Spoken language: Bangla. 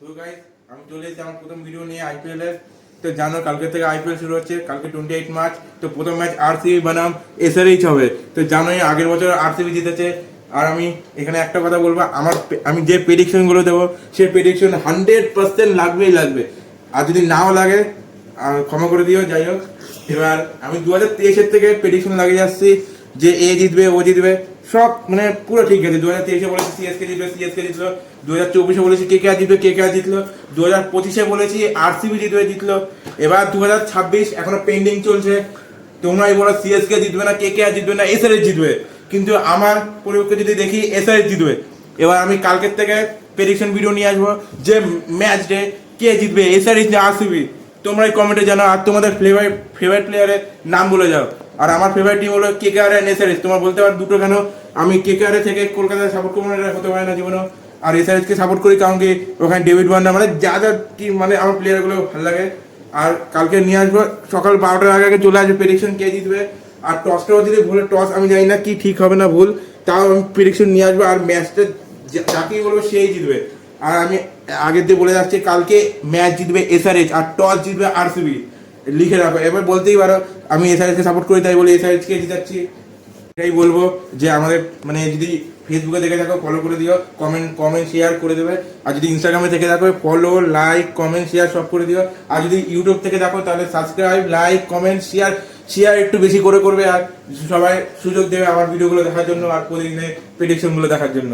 তো গাইস আমি চলে এসেছি আমার প্রথম ভিডিও নিয়ে আইপিএল এর। তো জানো কালকে থেকে আইপিএল শুরু হচ্ছে, কালকে 28 মার্চ। তো প্রথম ম্যাচ আরসিবি বনাম এসআরএইচ হবে। তো জানোই আগের বছর আরসিবি জিতেছে। আর আমি এখানে একটা কথা বলবো, আমি যে প্রেডিকশন গুলো দেবো সেই প্রেডিকশন 100% লাগবেই লাগবে। আর যদি নাও লাগে ক্ষমা করে দিও। যাই হোক, এবার আমি 2023-এর থেকে প্রেডিকশন লাগিয়ে যাচ্ছি যে এ জিতবে ও জিতবে, সব মানে পুরো ঠিক আছে। 2023-এ বলেছি সিএসকে জিতবে, সিএসকে জিতলো। 2024-এ বলেছি কেকেআর জিতবে, কেকেআর জিতলো। 2025-এ বলেছি আরসিবি জিতবে, জিতলো। এবার 2026 এখনো পেন্ডিং চলছে। তোমরাই বলো সিএসকে জিতবে না, কেকেআর জিতবে না, এসআরএইচ জিতবে। কিন্তু আমার পরিপক্ষে যদি দেখি এসআরএইচ জিতবে। এবার আমি কালকের থেকে প্রেডিকশন ভিডিও নিয়ে আসবো যে ম্যাচ ডে কে জিতবে, এসআরএইচ না আরসিবি। তোমরাই কমেন্টে জানাও। আর তোমাদের ফেভারিট প্লেয়ারের নাম বলে যাও। আর আমার ফেভারিট টিম হলো কেকেআর এন্ড এসআরএইচ। তোমার বলতে পারো দুটো কেন, আমি কেকেআর থেকে কলকাতায় সাপোর্ট করবো না, এটা হতে পারে না জীবনেও। আর এসআরএইচ কে সাপোর্ট করি কারণ কি ওখানে ডেভিড ওয়ার্নার মানে যা যা টিম মানে আমার প্লেয়ারগুলো ভালো লাগে। আর কালকে নিয়ে আসবো সকাল 12টার আগে চলে আসবে প্রেডিকশন কে জিতবে। আর টসটাও যদি ভুলে, টস আমি জানি না কি ঠিক হবে না ভুল, তাও আমি প্রেডিকশন নিয়ে আসবো। আর ম্যাচটা যাকেই বলবো সেই জিতবে। আর আমি আগের দিয়ে বলে যাচ্ছি কালকে ম্যাচ জিতবে এসআরএইচ আর টস জিতবে আরসিবি। লিখে রাখো। এবার বলতেই পারো আমি এসআরএইচকে সাপোর্ট করি তাই বলে এসআরএইচকে জিতাচ্ছি। এটাই বলবো যে আমাদের মানে যদি ফেসবুকে দেখে থাকো ফলো করে দিও, কমেন্ট শেয়ার করে দেবে। আর যদি ইনস্টাগ্রামে থেকে থাকো ফলো লাইক কমেন্ট শেয়ার সব করে দিও। আর যদি ইউটিউব থেকে দেখো তাহলে সাবস্ক্রাইব লাইক কমেন্ট শেয়ার একটু বেশি করে করবে। আর সবাই সুযোগ দেবে আমার ভিডিওগুলো দেখার জন্য আর প্রতিদিনের প্রেডিকশনগুলো দেখার জন্য।